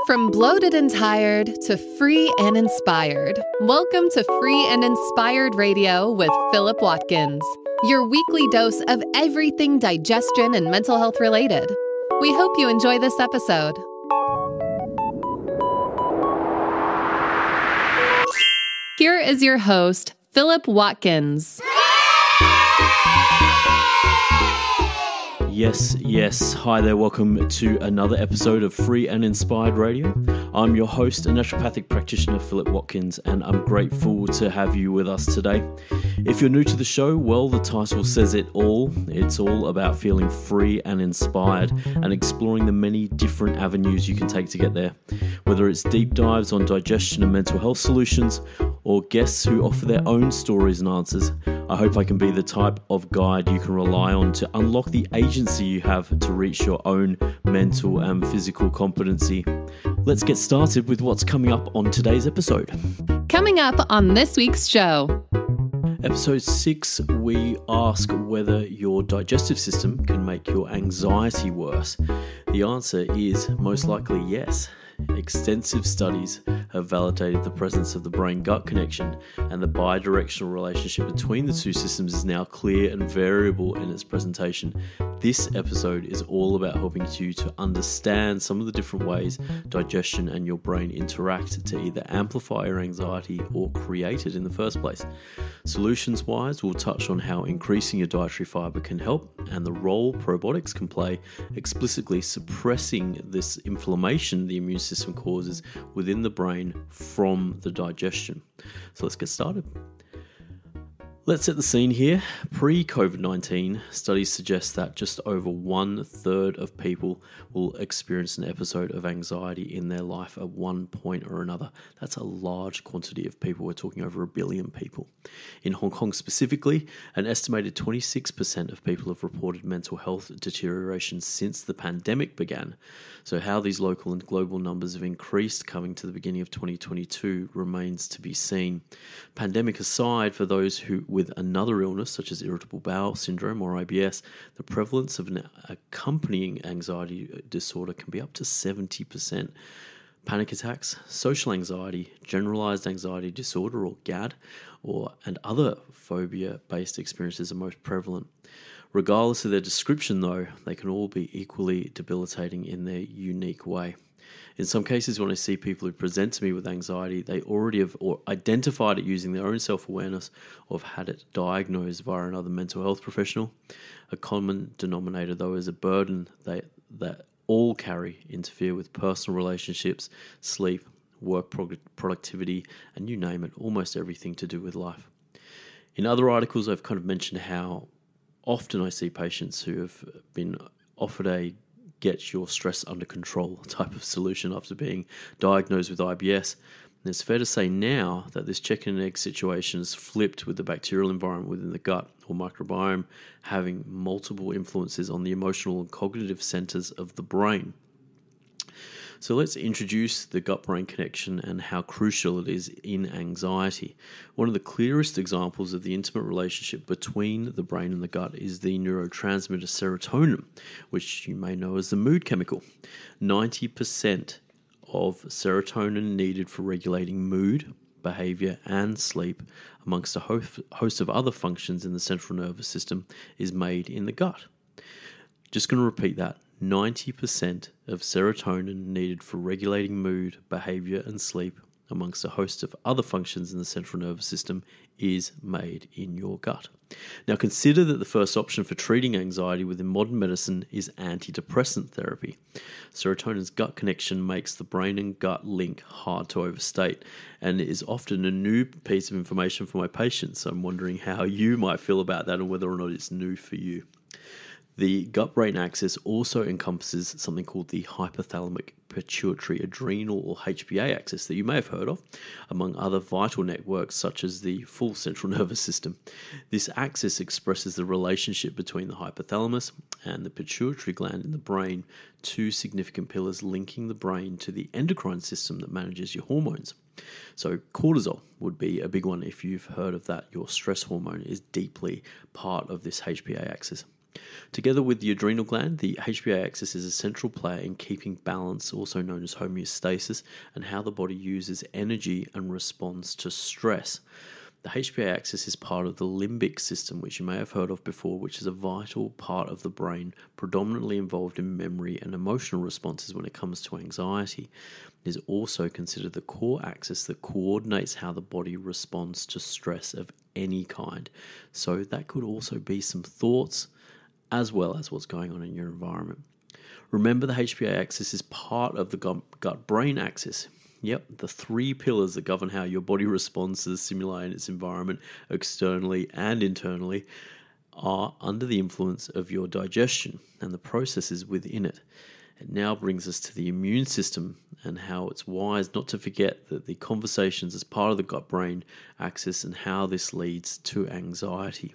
From bloated and tired to free and inspired, welcome to Free and Inspired Radio with Philip Watkins, your weekly dose of everything digestion and mental health related. We hope you enjoy this episode. Here is your host, Philip Watkins. Yes. Hi there, welcome to another episode of Free and Inspired Radio. I'm your host and naturopathic practitioner, Philip Watkins, and I'm grateful to have you with us today. If you're new to the show, well, the title says it all. It's all about feeling free and inspired and exploring the many different avenues you can take to get there. Whether it's deep dives on digestion and mental health solutions, or guests who offer their own stories and answers, I hope I can be the type of guide you can rely on to unlock the agency you have to reach your own mental and physical competency. Let's get started with what's coming up on today's episode. Coming up on this week's show. Episode 6, we ask whether your digestive system can make your anxiety worse. The answer is most likely yes. Extensive studies have validated the presence of the brain-gut connection, and the bidirectional relationship between the two systems is now clear and variable in its presentation. This episode is all about helping you to understand some of the different ways digestion and your brain interact to either amplify your anxiety or create it in the first place. Solutions-wise, we'll touch on how increasing your dietary fibre can help and the role probiotics can play explicitly suppressing this inflammation the immune system causes within the brain from the digestion. So let's get started. Let's set the scene here. Pre-COVID-19, studies suggest that just over 1/3 of people will experience an episode of anxiety in their life at one point or another. That's a large quantity of people. We're talking over 1 billion people. In Hong Kong specifically, an estimated 26% of people have reported mental health deterioration since the pandemic began. So how these local and global numbers have increased coming to the beginning of 2022 remains to be seen. Pandemic aside, for those who with another illness such as irritable bowel syndrome or IBS, the prevalence of an accompanying anxiety disorder can be up to 70%. Panic attacks, social anxiety, generalized anxiety disorder or GAD, and other phobia-based experiences are most prevalent. Regardless of their description though, they can all be equally debilitating in their unique way. In some cases, when I see people who present to me with anxiety, they already have or identified it using their own self-awareness or have had it diagnosed via another mental health professional. A common denominator, though, is a burden that all carry, interfere with personal relationships, sleep, work productivity, and you name it, almost everything to do with life. In other articles, I've kind of mentioned how often I see patients who have been offered a get your stress under control type of solution after being diagnosed with IBS. And it's fair to say now that this chicken and egg situation is flipped with the bacterial environment within the gut or microbiome having multiple influences on the emotional and cognitive centers of the brain. So let's introduce the gut-brain connection and how crucial it is in anxiety. One of the clearest examples of the intimate relationship between the brain and the gut is the neurotransmitter serotonin, which you may know as the mood chemical. 90% of serotonin needed for regulating mood, behavior, and sleep, amongst a host of other functions in the central nervous system, is made in the gut. Just going to repeat that. 90% of serotonin needed for regulating mood, behavior, and sleep, amongst a host of other functions in the central nervous system, is made in your gut. Now consider that the first option for treating anxiety within modern medicine is antidepressant therapy. Serotonin's gut connection makes the brain and gut link hard to overstate, and it is often a new piece of information for my patients. I'm wondering how you might feel about that and whether or not it's new for you. The gut-brain axis also encompasses something called the hypothalamic pituitary adrenal or Hpa axis that you may have heard of, among other vital networks such as the full central nervous system. This axis expresses the relationship between the hypothalamus and the pituitary gland in the brain, two significant pillars linking the brain to the endocrine system that manages your hormones. So cortisol would be a big one if you've heard of that. Your stress hormone is deeply part of this Hpa axis. Together with the adrenal gland, the Hpa axis is a central player in keeping balance, also known as homeostasis, and how the body uses energy and responds to stress. The Hpa axis is part of the limbic system, which you may have heard of before, which is a vital part of the brain, predominantly involved in memory and emotional responses when it comes to anxiety. It is also considered the core axis that coordinates how the body responds to stress of any kind. So that could also be some thoughts, as well as what's going on in your environment. Remember, the Hpa axis is part of the gut-brain axis. Yep, the three pillars that govern how your body responds to the stimuli in its environment, externally and internally, are under the influence of your digestion and the processes within it. It now brings us to the immune system and how it's wise not to forget that the conversations as part of the gut-brain axis and how this leads to anxiety.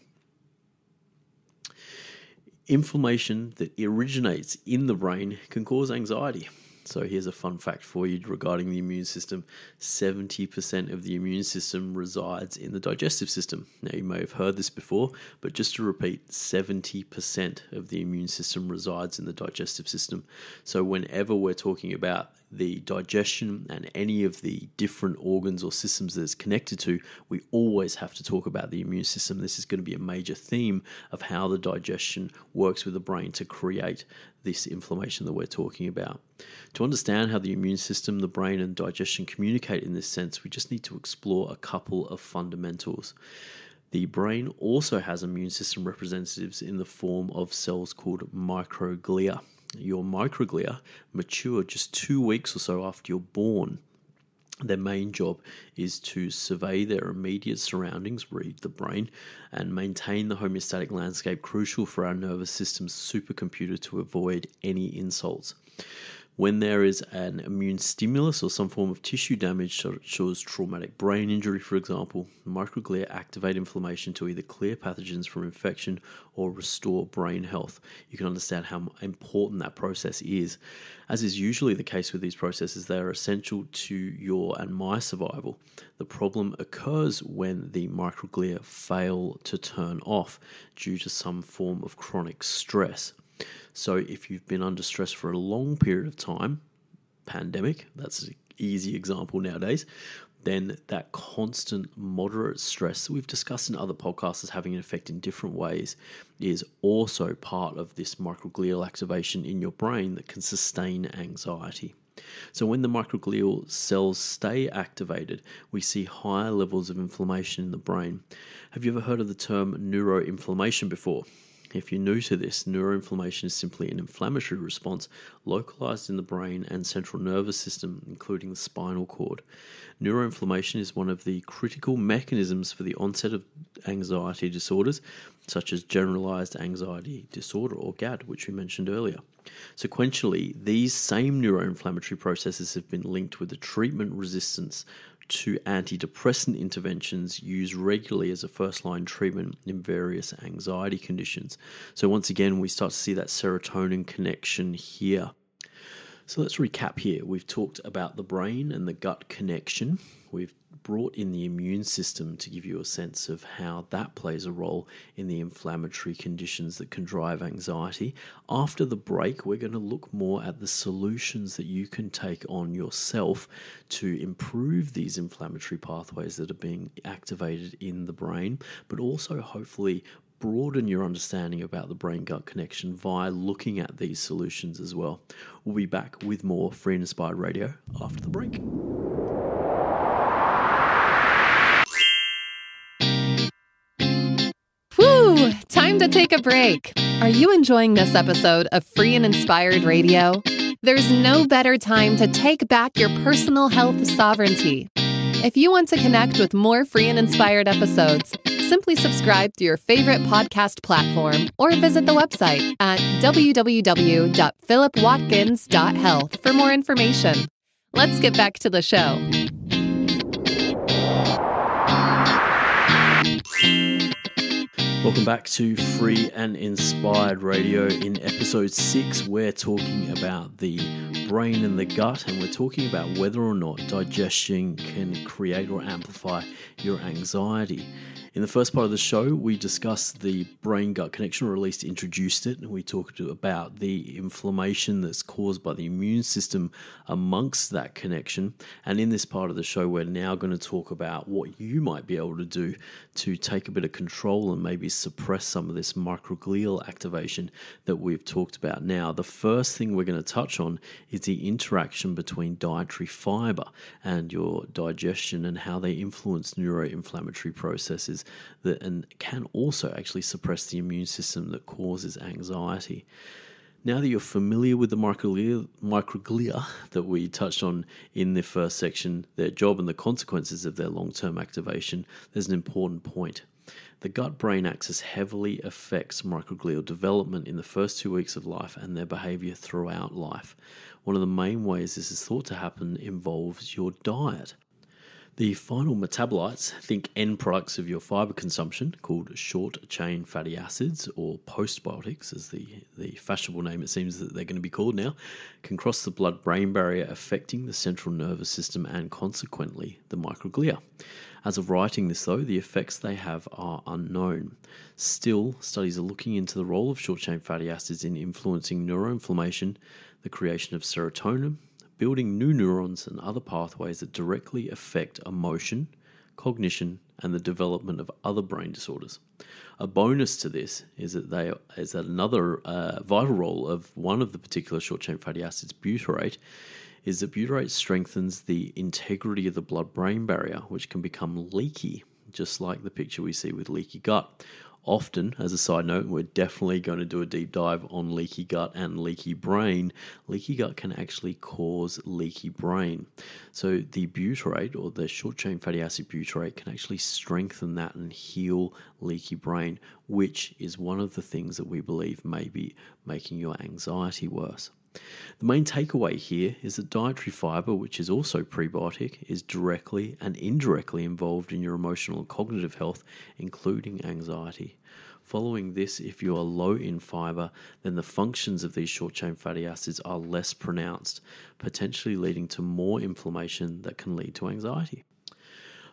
Inflammation that originates in the brain can cause anxiety. So here's a fun fact for you regarding the immune system. 70% of the immune system resides in the digestive system. Now, you may have heard this before, but just to repeat, 70% of the immune system resides in the digestive system. So whenever we're talking about the digestion and any of the different organs or systems that it's connected to, we always have to talk about the immune system. This is going to be a major theme of how the digestion works with the brain to create this inflammation that we're talking about. To understand how the immune system, the brain, and digestion communicate in this sense, we just need to explore a couple of fundamentals. The brain also has immune system representatives in the form of cells called microglia. Your microglia mature just 2 weeks or so after you're born. Their main job is to survey their immediate surroundings, read the brain, and maintain the homeostatic landscape crucial for our nervous system's supercomputer to avoid any insults. When there is an immune stimulus or some form of tissue damage, such as traumatic brain injury, for example, microglia activate inflammation to either clear pathogens from infection or restore brain health. You can understand how important that process is. As is usually the case with these processes, they are essential to your and my survival. The problem occurs when the microglia fail to turn off due to some form of chronic stress. So if you've been under stress for a long period of time, pandemic, that's an easy example nowadays, then that constant moderate stress that we've discussed in other podcasts as having an effect in different ways is also part of this microglial activation in your brain that can sustain anxiety. So when the microglial cells stay activated, we see higher levels of inflammation in the brain. Have you ever heard of the term neuroinflammation before? If you're new to this, neuroinflammation is simply an inflammatory response localized in the brain and central nervous system, including the spinal cord. Neuroinflammation is one of the critical mechanisms for the onset of anxiety disorders, such as generalized anxiety disorder, or GAD, which we mentioned earlier. Sequentially, these same neuroinflammatory processes have been linked with the treatment resistance to antidepressant interventions used regularly as a first-line treatment in various anxiety conditions. So once again, we start to see that serotonin connection here. So let's recap here. We've talked about the brain and the gut connection. We've brought in the immune system to give you a sense of how that plays a role in the inflammatory conditions that can drive anxiety. After the break, we're going to look more at the solutions that you can take on yourself to improve these inflammatory pathways that are being activated in the brain, but also hopefully broaden your understanding about the brain-gut connection via looking at these solutions as well. We'll be back with more Free and Inspired Radio after the break. Whew, time to take a break. Are you enjoying this episode of Free and Inspired Radio? There's no better time to take back your personal health sovereignty. If you want to connect with more free and inspired episodes, simply subscribe to your favorite podcast platform or visit the website at www.philipwatkins.health for more information. Let's get back to the show. Welcome back to Free and Inspired Radio. In episode 6, we're talking about the brain and the gut, and we're talking about whether or not digestion can create or amplify your anxiety. In the first part of the show, we discussed the brain-gut connection, or at least introduced it, and we talked about the inflammation that's caused by the immune system amongst that connection. And in this part of the show, we're now going to talk about what you might be able to do to take a bit of control and maybe suppress some of this microglial activation that we've talked about. Now, the first thing we're going to touch on is the interaction between dietary fibre and your digestion and how they influence neuroinflammatory processes and can also actually suppress the immune system that causes anxiety. Now that you're familiar with the microglia that we touched on in the first section, their job and the consequences of their long-term activation, there's an important point. The gut-brain axis heavily affects microglial development in the first 2 weeks of life and their behavior throughout life. One of the main ways this is thought to happen involves your diet. The final metabolites, think end products of your fibre consumption, called short-chain fatty acids, or postbiotics, as the fashionable name it seems that they're going to be called now, can cross the blood-brain barrier, affecting the central nervous system and consequently the microglia. As of writing this, though, the effects they have are unknown. Still, studies are looking into the role of short-chain fatty acids in influencing neuroinflammation, the creation of serotonin, building new neurons and other pathways that directly affect emotion, cognition, and the development of other brain disorders. A bonus to this is that another vital role of one of the particular short-chain fatty acids, butyrate, is that butyrate strengthens the integrity of the blood-brain barrier, which can become leaky, just like the picture we see with leaky gut. Often, as a side note, we're definitely going to do a deep dive on leaky gut and leaky brain. Leaky gut can actually cause leaky brain. So the butyrate, or the short-chain fatty acid butyrate, can actually strengthen that and heal leaky brain, which is one of the things that we believe may be making your anxiety worse. The main takeaway here is that dietary fibre, which is also prebiotic, is directly and indirectly involved in your emotional and cognitive health, including anxiety. Following this, if you are low in fibre, then the functions of these short-chain fatty acids are less pronounced, potentially leading to more inflammation that can lead to anxiety.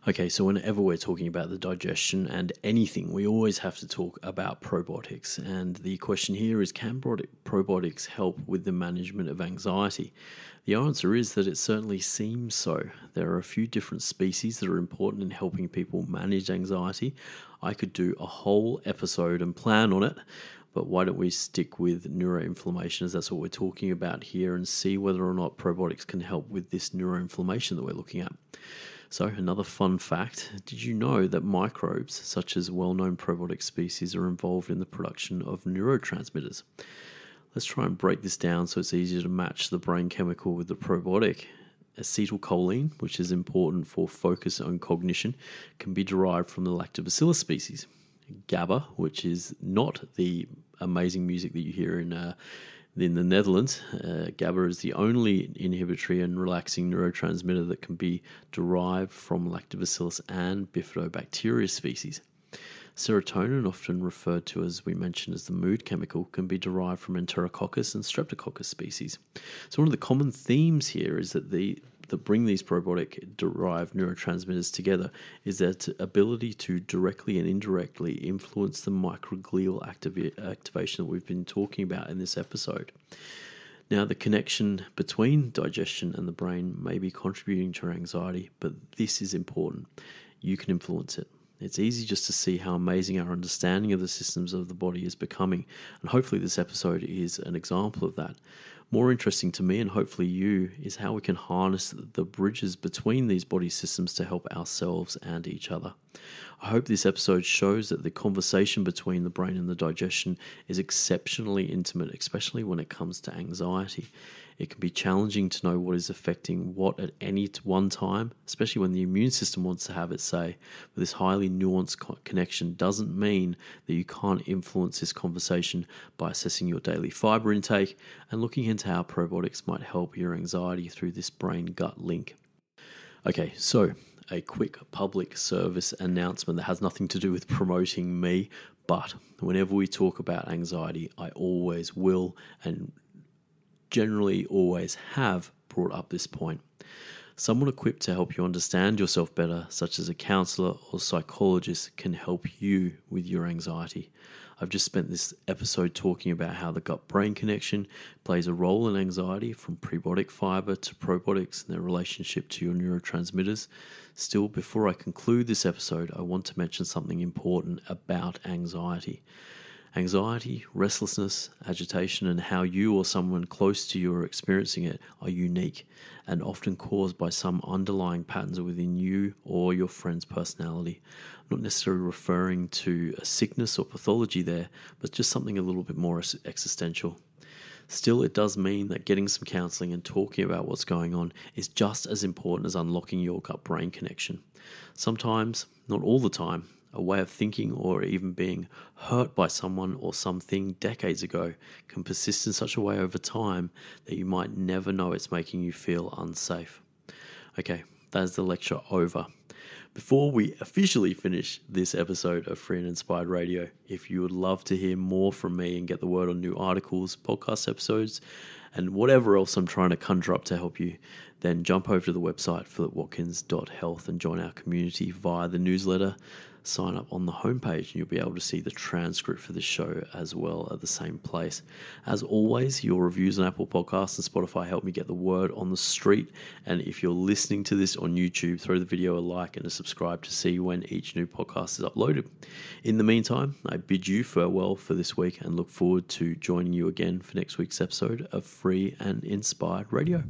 Okay, so whenever we're talking about the digestion and anything, we always have to talk about probiotics. And the question here is, can probiotics help with the management of anxiety? The answer is that it certainly seems so. There are a few different species that are important in helping people manage anxiety. I could do a whole episode and plan on it, but why don't we stick with neuroinflammation, as that's what we're talking about here, and see whether or not probiotics can help with this neuroinflammation that we're looking at. So, another fun fact, did you know that microbes, such as well-known probiotic species, are involved in the production of neurotransmitters? Let's try and break this down so it's easier to match the brain chemical with the probiotic. Acetylcholine, which is important for focus on cognition, can be derived from the lactobacillus species. GABA, which is not the amazing music that you hear in the Netherlands. GABA is the only inhibitory and relaxing neurotransmitter that can be derived from lactobacillus and bifidobacteria species. Serotonin, often referred to as we mentioned as the mood chemical, can be derived from Enterococcus and Streptococcus species. So one of the common themes here is that bring these probiotic-derived neurotransmitters together is their ability to directly and indirectly influence the microglial activation that we've been talking about in this episode. Now, the connection between digestion and the brain may be contributing to anxiety, but this is important. You can influence it. It's easy just to see how amazing our understanding of the systems of the body is becoming, and hopefully this episode is an example of that. More interesting to me, and hopefully you, is how we can harness the bridges between these body systems to help ourselves and each other. I hope this episode shows that the conversation between the brain and the digestion is exceptionally intimate, especially when it comes to anxiety. It can be challenging to know what is affecting what at any one time, especially when the immune system wants to have its say. But this highly nuanced connection doesn't mean that you can't influence this conversation by assessing your daily fibre intake and looking into how probiotics might help your anxiety through this brain-gut link. Okay, so a quick public service announcement that has nothing to do with promoting me, but whenever we talk about anxiety, I always will and generally always have brought up this point. Someone equipped to help you understand yourself better, such as a counselor or psychologist, can help you with your anxiety. I've just spent this episode talking about how the gut-brain connection plays a role in anxiety, from prebiotic fibre to probiotics and their relationship to your neurotransmitters. Still, before I conclude this episode, I want to mention something important about anxiety. Anxiety, restlessness, agitation, and how you or someone close to you are experiencing it are unique and often caused by some underlying patterns within you or your friend's personality. I'm not necessarily referring to a sickness or pathology there, but just something a little bit more existential. Still, it does mean that getting some counselling and talking about what's going on is just as important as unlocking your gut-brain connection. Sometimes, not all the time, a way of thinking or even being hurt by someone or something decades ago can persist in such a way over time that you might never know it's making you feel unsafe. Okay, that's the lecture over. Before we officially finish this episode of Free and Inspired Radio, if you would love to hear more from me and get the word on new articles, podcast episodes, and whatever else I'm trying to conjure up to help you, then jump over to the website philipwatkins.health and join our community via the newsletter. Sign up on the homepage and you'll be able to see the transcript for this show as well at the same place. As always, your reviews on Apple Podcasts and Spotify help me get the word on the street. And if you're listening to this on YouTube, throw the video a like and a subscribe to see when each new podcast is uploaded. In the meantime, I bid you farewell for this week and look forward to joining you again for next week's episode of Free and Inspired Radio.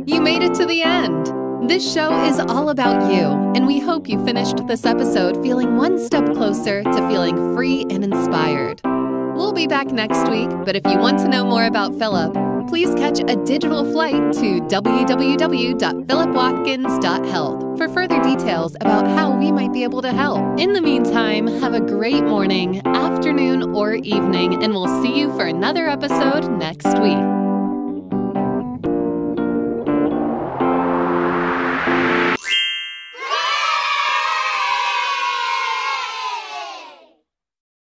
You made it to the end. This show is all about you, and we hope you finished this episode feeling one step closer to feeling free and inspired. We'll be back next week, but if you want to know more about Philip, please catch a digital flight to www.philipwatkins.health for further details about how we might be able to help. In the meantime, have a great morning, afternoon, or evening, and we'll see you for another episode next week.